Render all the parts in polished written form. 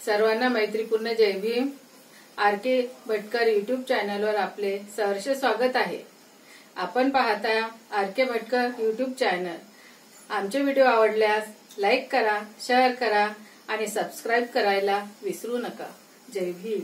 सर्वांना मैत्रीपूर्ण जय Bhim. RK. Bhatkar YouTube चॅनलवर आपले सहर्ष स्वागत आहे। आपण पाहता आर.के. Bhatkar YouTube channel. आमचे व्हिडिओ आवडल्यास लाईक करा, शेअर करा आणि सबस्क्राईब करायला विसरू नका। जय भीम।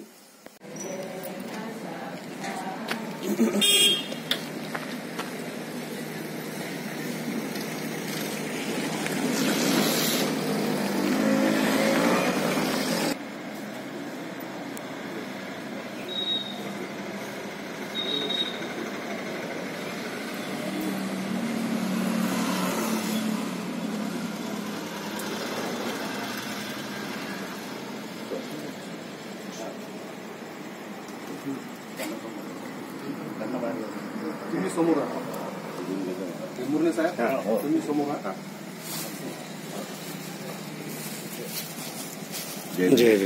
तुम्ही समोर राहा। मुरणे साहेब तुम्ही समोर राहा। जय जय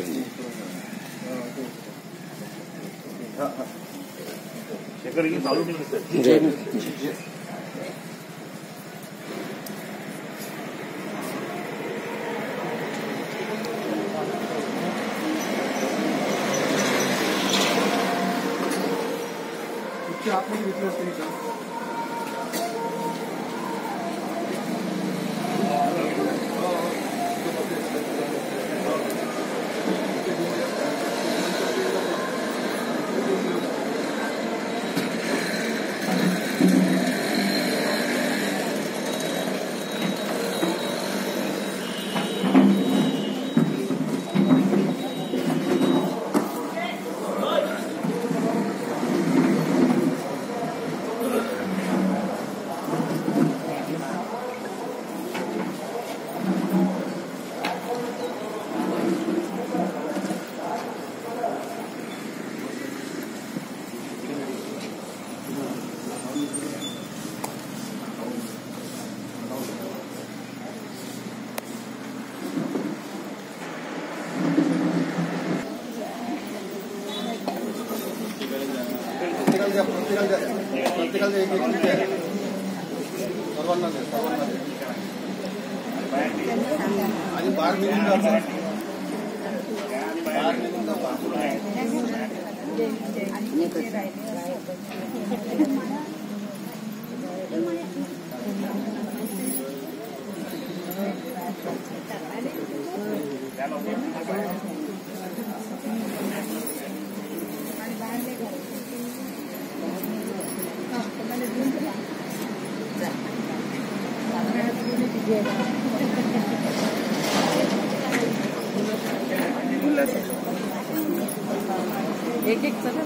शेखर ये चालू ठेवलं। जय आपने विश्वास नहीं था। प्रत्येकाला सर्वांना आणि बाहेर निघून जातात। बाहेर निघून एक एक चला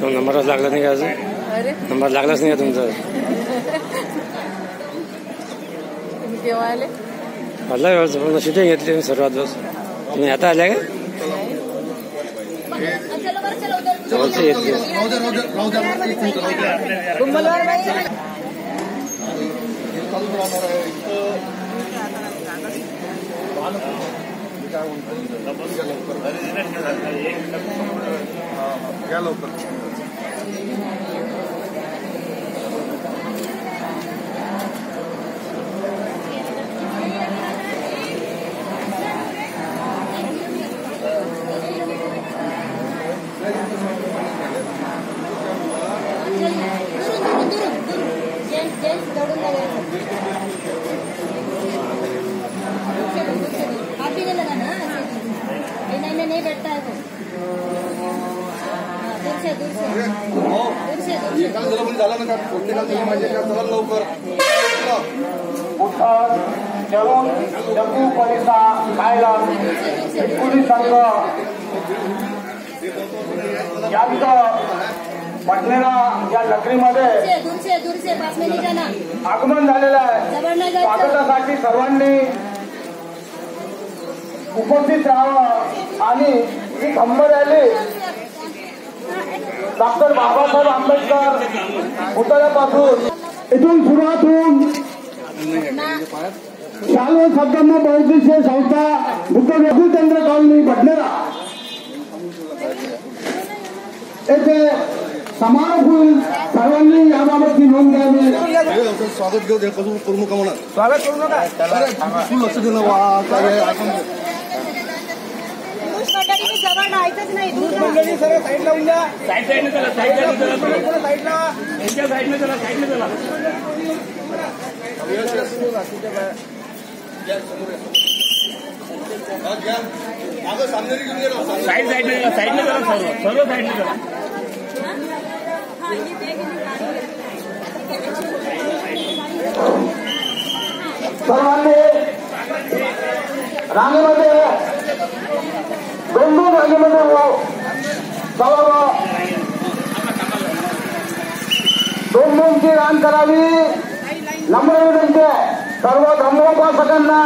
तो नंबरच लागला नाही का अजून? नंबर लागलाच नाही का तुमचा? तुम्ही केव्हा आले? मला शूटिंग घेतली सर्वात दिवस. तुम्ही आता आल्या का? जवळच येतली. या लवकर. नहीं बैठता है झालं ना का माझे चला लवकर चलून जम्मू परिसा खायला पोलीस संघ यांचं पटनेरा या नगरीमध्ये आगमन झालेलं आहे. स्वागतासाठी सर्वांनी उपस्थित राहावं आणि ही खंब रॅली डॉक्टर बाबासाहेब आंबेडकर पुतळ्यापासून इथून सुरुवात होऊन शालू सद्गम्य बहुउद्देशीय संस्था बुद्ध केंद्र कॉलनी पटनेरा येथे समारोप होईल. सर्वांनी याबाबतची नोंद घ्यावी. स्वागत घेऊ दे कसं करू नका म्हणा. स्वागत करू नका. तू लक्ष देणं वा काय जवळ ऐकत नाही. मंडळी सगळं साईड लावून द्या. साईडने चला, साईडला यांच्या साईडने चला, साईडने चला. साईडने चला, सर्व साईडने चला. सर्वांनी रांगेमध्ये दोन रांगेमध्ये दोनची रांग करावी. नम्र विनंती आहे. सर्व धर्मोपासकांना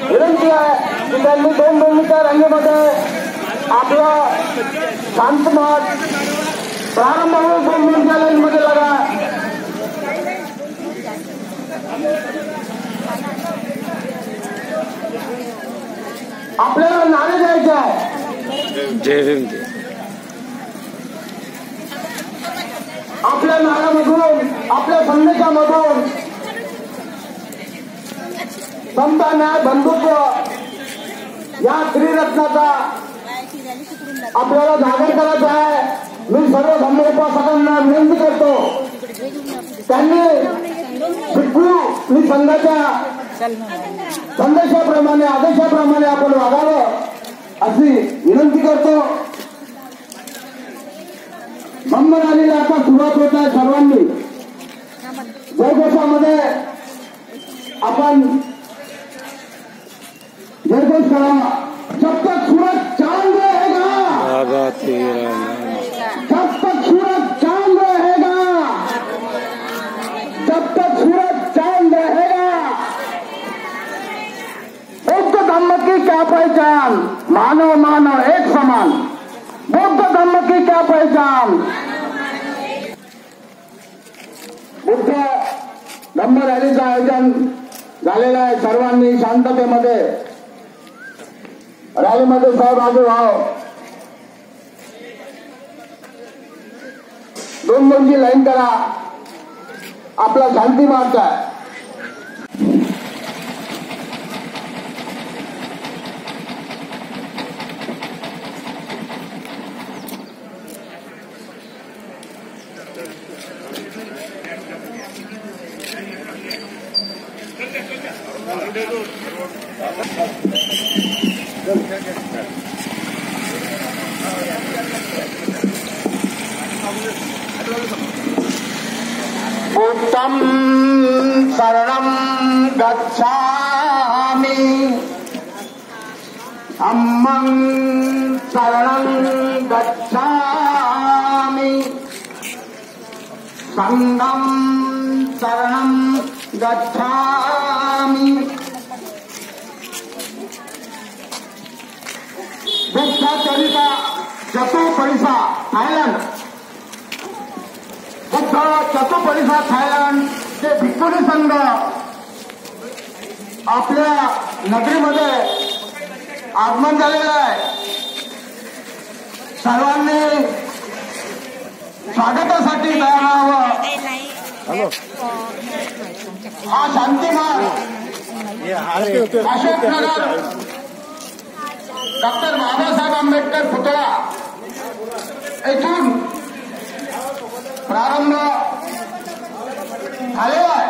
विनंती आहे की त्यांनी दोनच्या रांगेमध्ये आपलं शांतमत प्रारंभ होऊन 2 लाईनमध्ये लगा. आपल्याला नारे द्यायचे आहे. जय भीम. आपल्या नाऱ्यामधून आपल्या संदेशामधून समता न्याय बंधुत्व या त्रिरत्नाचा आपल्याला जागर करायचा आहे. मी सर्व धर्मोपासकांना विनंती करतो त्यांनी भिक्खू संघाच्या संदेशाप्रमाणे आदेशाप्रमाणे आपण वागावं अशी विनंती करतो. धम्म रॅलीला आता सुरुवात होत आहे. सर्वांनी जयघोषामध्ये आपण जयघोष करा. जब तक सूरज चांद रहेगा, जब तक सूरज चांद रहेगा, जब तक सूरज चांद रहेगा. बौद्ध धर्म की क्या पहचान, मानव मानव एक समान. बौद्ध धर्म की क्या पहचान. बुद्ध धम्म रॅलीचं आयोजन झालेलं आहे. सर्वांनी शांततेमध्ये रॅलीमध्ये सहभागी व्हावं. 2-2ची लाईन करा. आपला शांती मार्च आहे. बुद्धं शरणं गच्छामि, धम्मं शरणं गच्छामि, संघं शरणं गच्छामि. बुद्ध चरिता चतुपैसा थायलंड. बुद्ध चतुपैसा थायलंड ते भिक्खुनी संघ आपल्या नगरीमध्ये आगमन झालेलं आहे. सर्वांनी स्वागतासाठी तयार व्हावं. हा शांती मार्च अशोकनगर डॉक्टर बाबासाहेब आंबेडकर पुतळा येथून प्रारंभ झालेला आहे.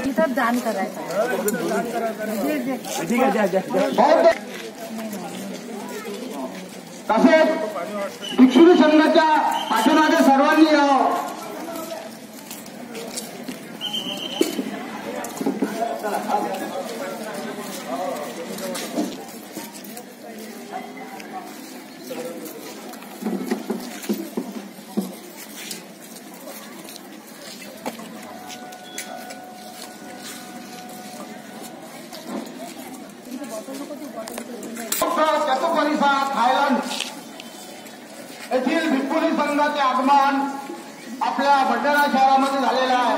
इथं दान करायचं. तसेच भिक्षुणी संघाच्या पाठीमागे सर्वांनी यावं. चतुपैसा थायलंड येथील भिक्खुनी संघाचे आगमन आपल्या भंडारा शहरामध्ये झालेलं आहे.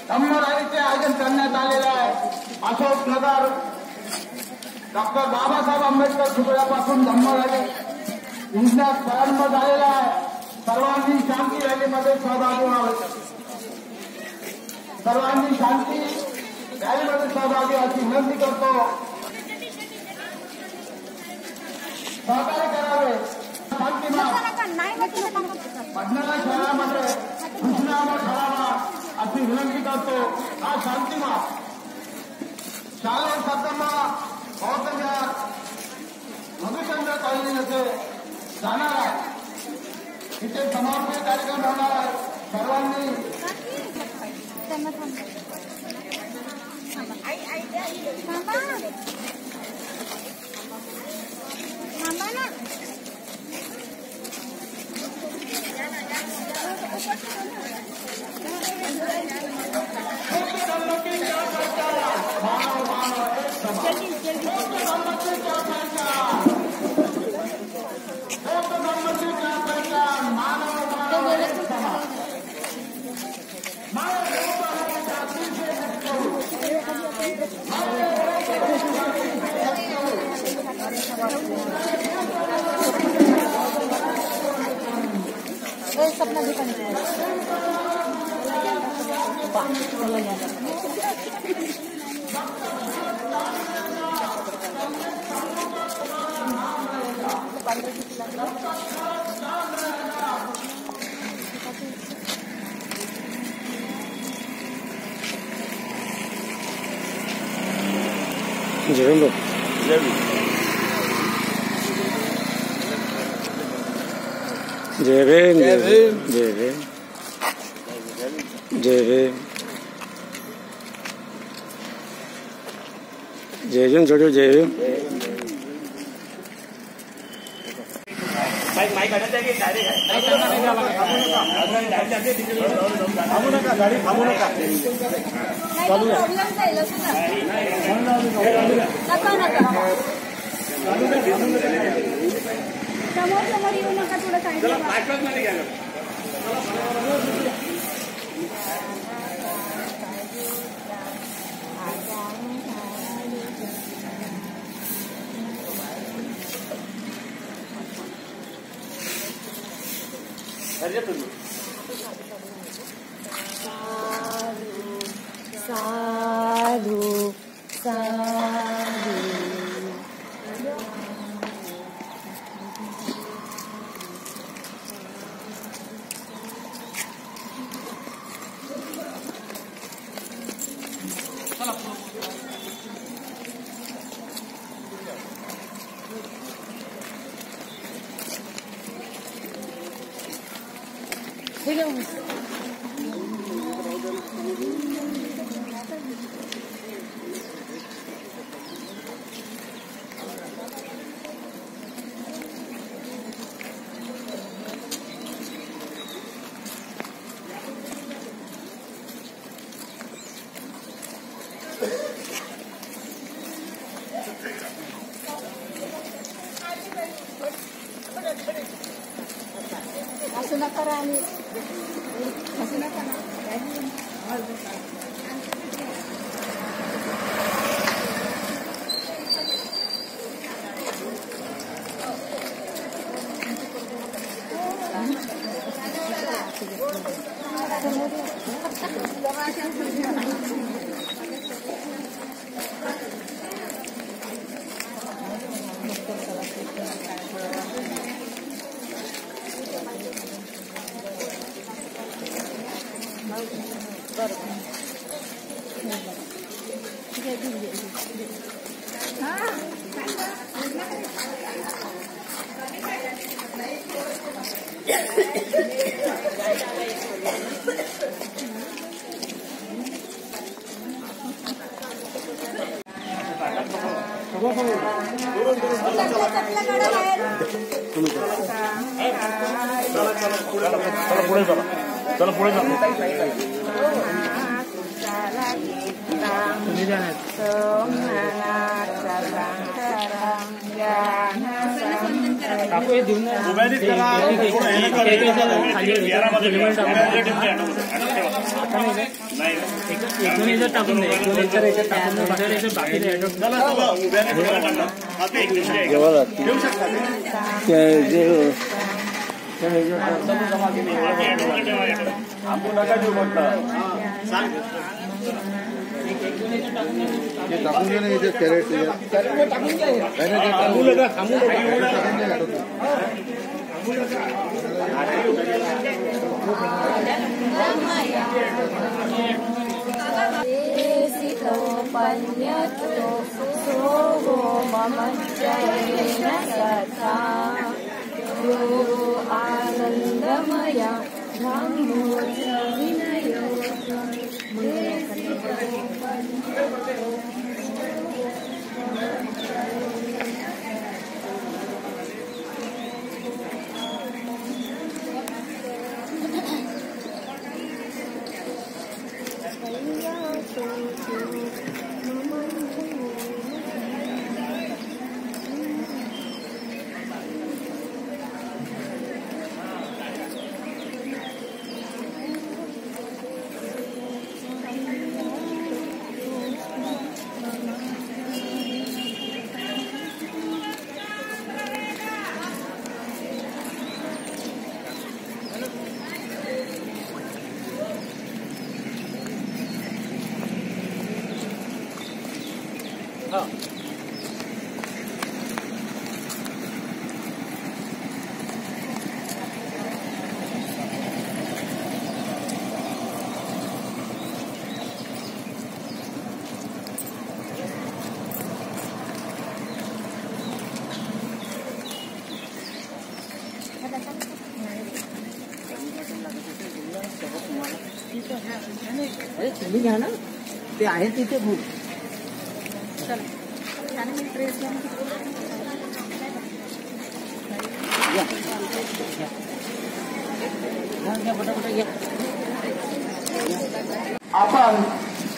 धम्म रॅलीचे आयोजन करण्यात आलेले आहे. अशोकनगर डॉक्टर बाबासाहेब आंबेडकर पुतळ्यापासून धम्म रॅली हिंडण्यास प्रारंभ झालेला आहे. सर्वांनी शांती रॅलीमध्ये सहभागी व्हावे. सर्वांनी शांती रॅलीमध्ये सहभागी अशी विनंती करतो. सहकार्य करावे. शांती मार्च पटना शहरामध्ये घोषणावर ठरावा अशी विनंती करतो. हा शांती मार्च शालेय सत्तमा बौद्ध विहार मधुचंद्र कॉलनी येथे जाणार आहे. इथे समारोपीय कार्यक्रम होणार आहे. सर्वांनी सपना दुकान चला जेवण बघ. जय भीम. जय भीम. जय भीम. जय भीम. जय भीम. छोटू जय भीम. थांबू नका, गाडी थांबू नका. समोर येऊ नका थोडं साईडला. साधू साधू असं नका राणी असं नका ना. चला पुढे चला. टाकून दे. थांबू नका देऊ म्हटलं. टाकून घे ना इथे कॅरेट थांबू नका. आनंदमया तुम्ही घ्या ना, ते आहे तिथे खूप. आपण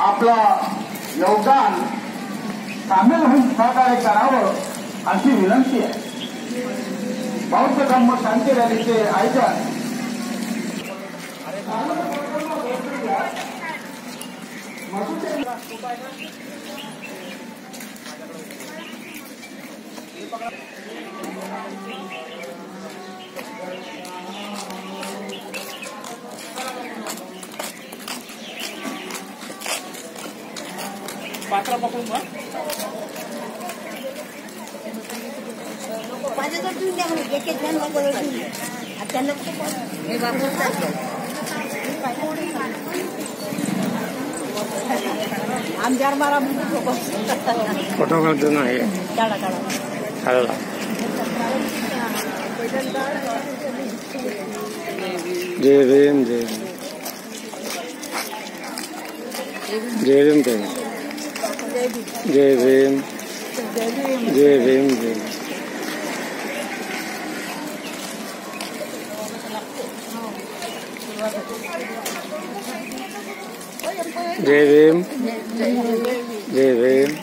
आपला योगदान सामील होऊन सहकार्य करावं अशी विनंती आहे. बौद्ध धम्म शांती रॅलीचे आयोजन पात्रा पकडून बघ. माझ्याजवळ ठेवून द्या म्हणून, एक एक जण माझ्याजवळ ठेवून द्या. आता त्यांना हे वापरतात. आमच्यावर मारा म्हणजे फोटो काढतो ना हे काढा काढा. काढला. जय भीम जय भीम जय भीम जय भीम जय भीम जय भीम जय भीम. जय भीम जय भीम. जय भीम.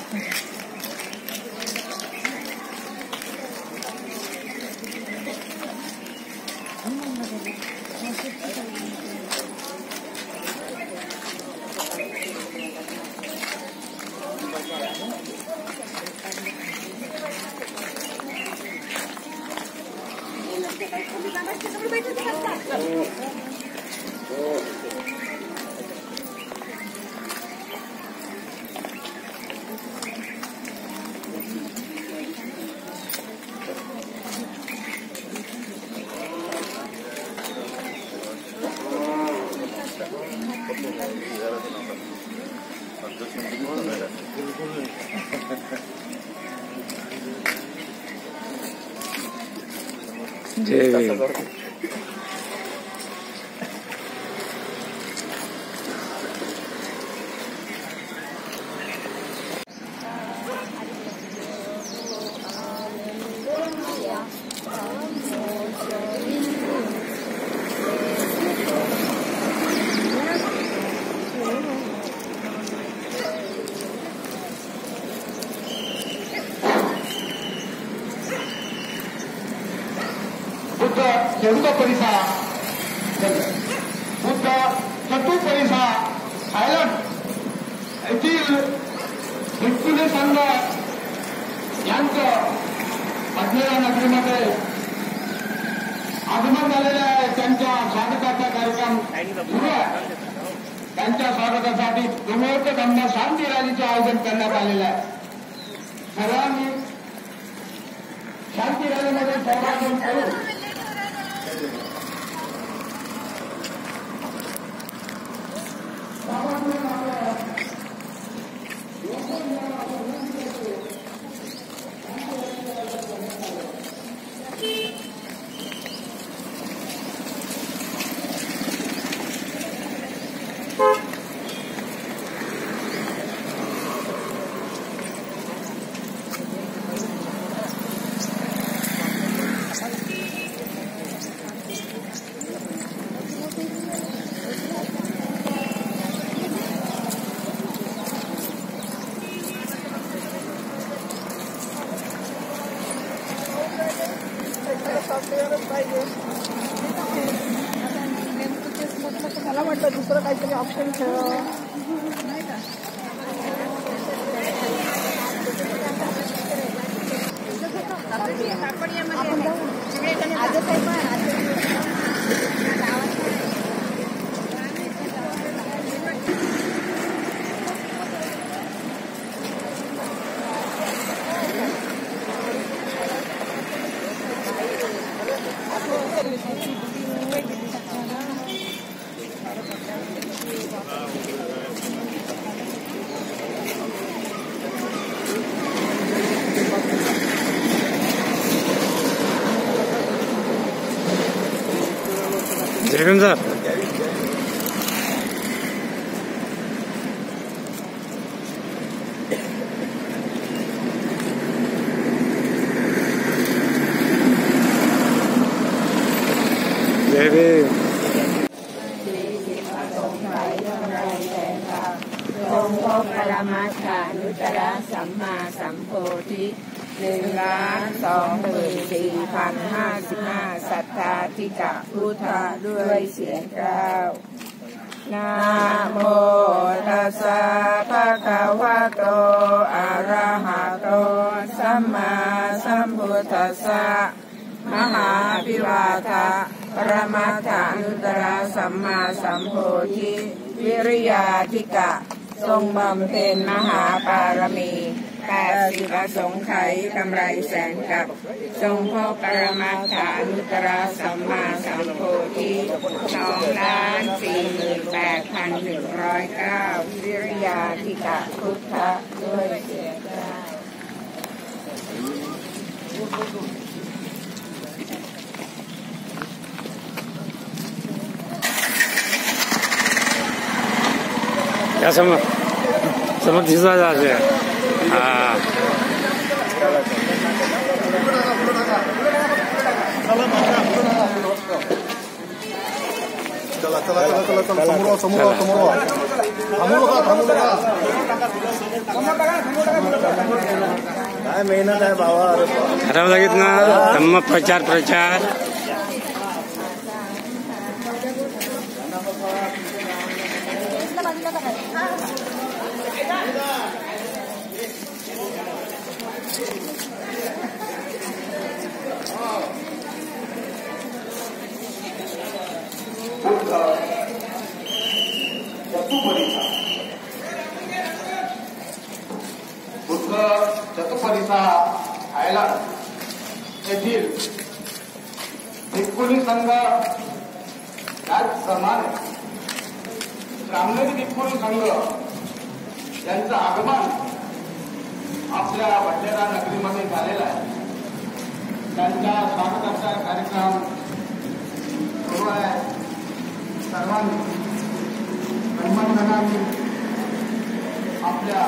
चतुर्थ परिसर बुद्ध चतुर्थ परिसर थायलंड येथील भिक्खुनी संघ यांचं पटलेल्या नगरीमध्ये आगमन झालेलं आहे. त्यांच्या स्वागताचा कार्यक्रम सुरू आहे. त्यांच्या स्वागतासाठी बौद्ध धम्म शांती रॅलीचे आयोजन करण्यात आलेलं आहे. सर्वांनी शांती रॅलीमध्ये सहभागी करून मला वाटतं दुसरं काहीतरी ऑप्शन ठेव. जय भीम सर. जय भीम ทรงพบปรมาจารย์นุตตรสัมมาสัมโพธิ1,24,055 สัทธาธิกะพุทธะด้วยเสียงกล่าวนะโมตัสสะภะคะวะโตอะระหะโตสัมมาสัมพุทธัสสะมหาภิวาทะปรมัตถานุตตรสัมมาสัมโพธิวิริยาธิกะทรงบำเพ็ญมหาปารมี80 อสงไขยกำไรแสนกับทรงพบปรมัตถานุตตรสัมมาสัมโพธิ2,48,109 วิริยาธิกะพุทธะด้วยเสียงกล่าว या समोर दिसला जाते हा चला चला चला चला चला समोर थांबू नका काय मेहनत आहे बाबा करावं लागेल ना धम्म प्रचार बुद्ध चतुपरिसा आयलंड येथील भिक्खुनी संघ त्याचप्रमाणे ब्राह्मणी भिक्खुनी संघ यांचं आगमन आपल्या भंडारा नगरीमध्ये झालेलं आहे. त्यांच्या स्वागताचा कार्यक्रम सुरू आहे. सर्वांनी ब्रह्मजनांनी आपल्या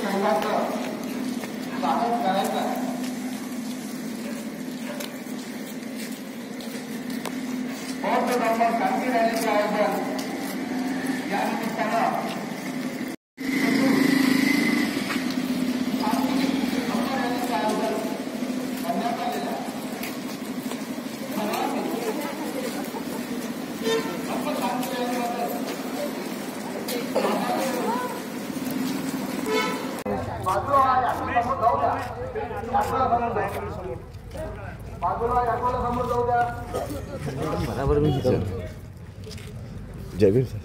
संघाचं स्वागत करायचं आहे. बौद्ध धर्म शांती रॅलीचे आयोजन या निमित्तानं रॅलीचं आयोजन करण्यात आलेलं आहे. बाजूला यात्रेला समोर जाऊ द्या. बराबर मी जय भीम सर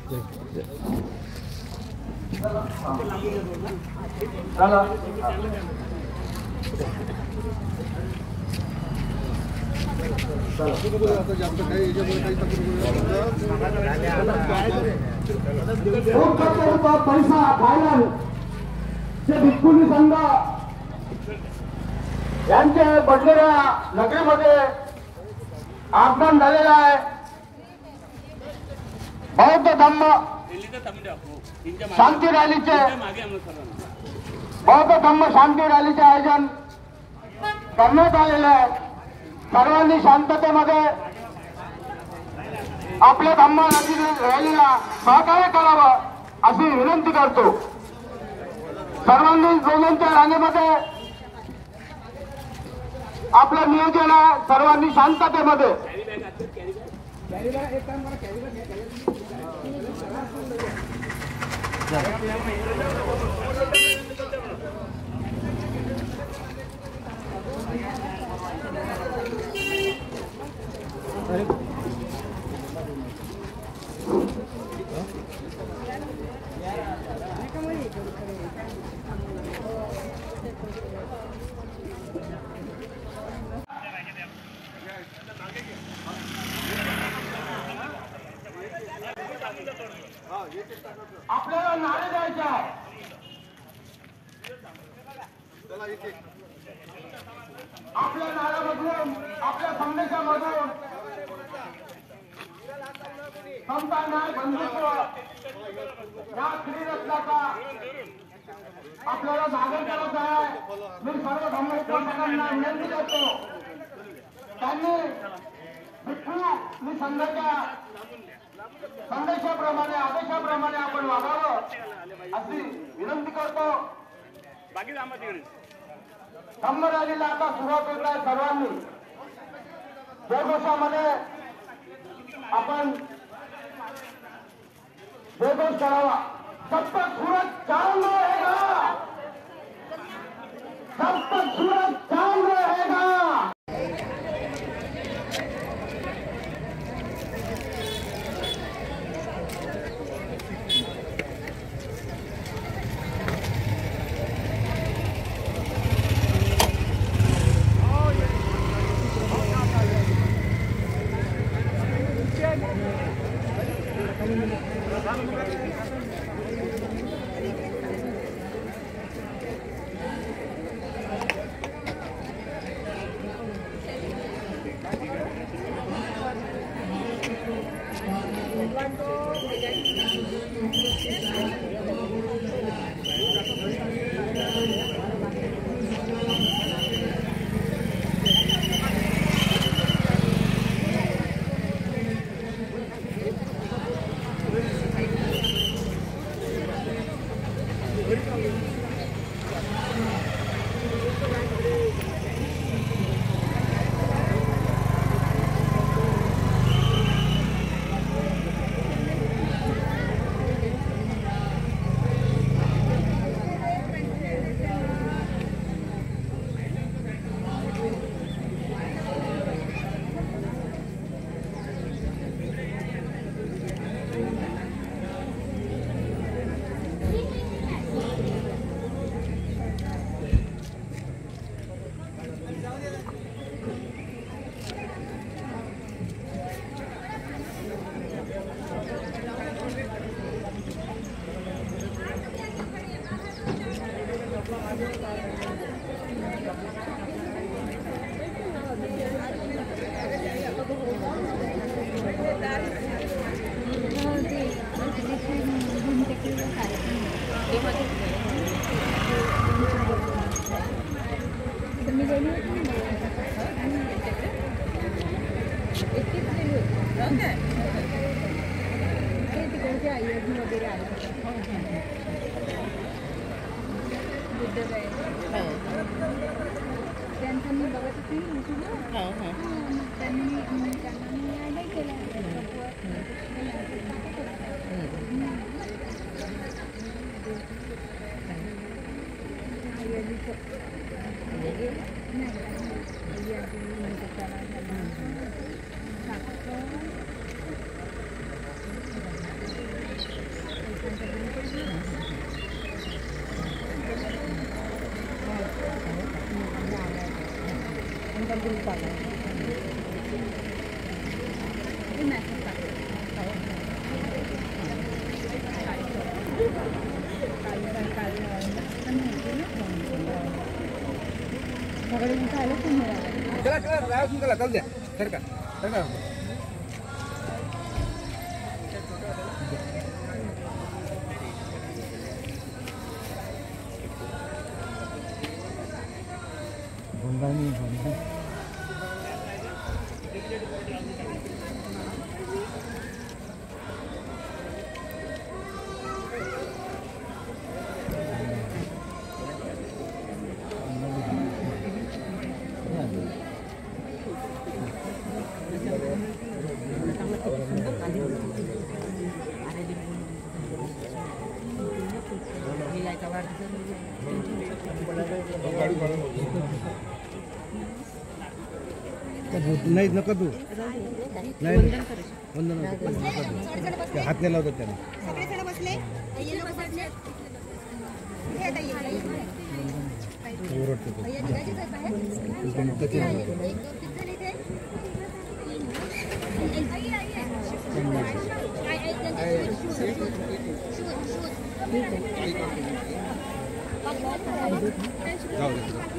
पैसा थायलंड चे भिक्खुनी संघ यांचे बडलेल्या नगरीमध्ये आगमन झालेलं आहे. बौद्ध धम्म शांती रॅलीचे आयोजन करण्यात आलेलं आहे. सर्वांनी शांततेमध्ये आपल्या धम्म रॅलीला सहकार्य करावं अशी विनंती करतो. सर्वांनी दोघांच्या रांगेमध्ये आपलं नियोजन आहे. सर्वांनी शांततेमध्ये आपल्याला नारे द्यायचे आहे. आपल्या नाऱ्यामधून आपल्या संदेशामधून समता न्याय बंधुत्व या त्रिरत्नाचा आपल्याला सादर करत आहे. मी सर्व धम्मस्थानांना विनंती करतो त्यांनी मी संघाच्या संदेशाप्रमाणे आदेशाप्रमाणे आपण वागावं अशी विनंती करतो. धम्म रॅलीला आता सुरुवात होत आहे. सर्वांनी जयघोषामध्ये आपण जयघोष करावा. जब तक सूरज चांद रहेगा, जब तक सूरज चांद रहेगा. चला चल द्या सर का नाही नका तू नाही वंदन हात नाही लावतात त्याला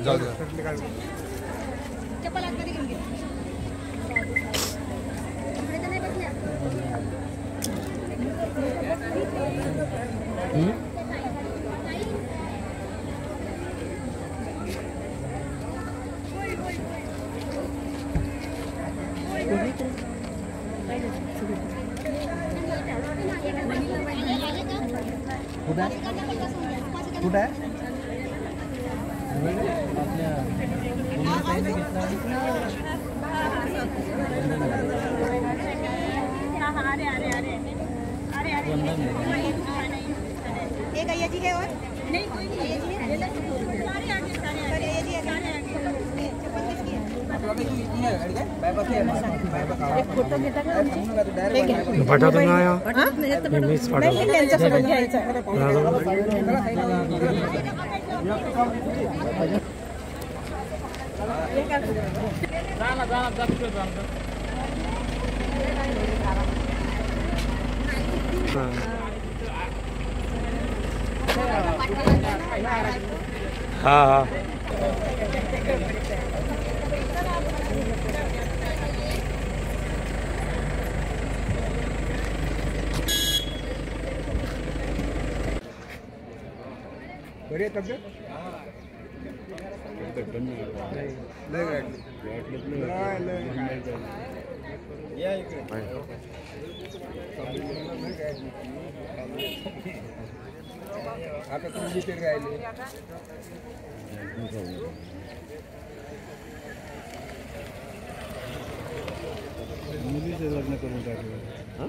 जाऊ दे चप्पल आतमध्ये घेऊन घे नाही कुठं आहे? एक अय्या जी है और नहीं कोई नहीं अय्या जी है सारे आगे अय्या जी है चप्पल किसकी है एक फोटो घेता का पाठवतो ना या हां मीच पाठवतो नाही त्यांचा फोटो घ्यायचा हाँ हाँ बरी आहे तब्येत? या इकडे आता तुम्ही जिथे राहिले मुलीचं लग्न करून टाकलं.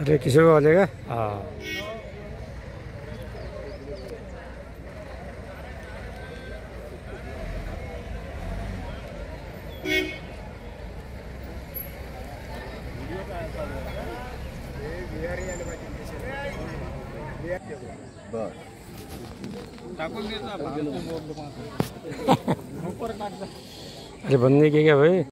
अरे किशोर वाले का हाँ अरे बनने के क्या भाई